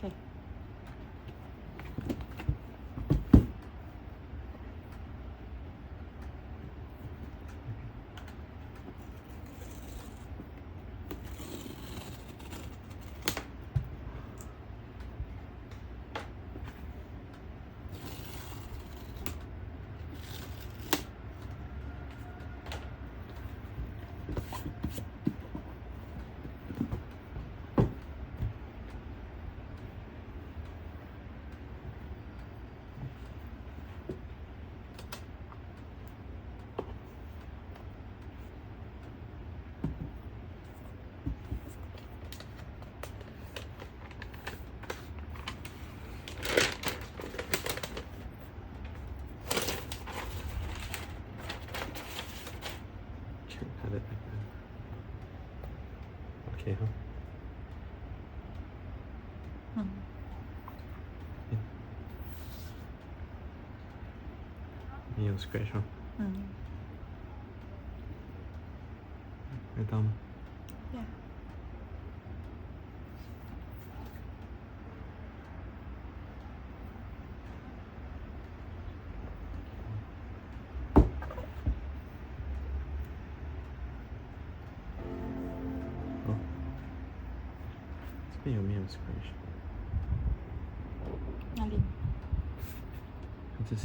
OK。Had it like that. Okay, huh? อืม Nail scratch, huh? อืม Your thumb. yeah Oh. It's没有 scratch. นาริน 这些。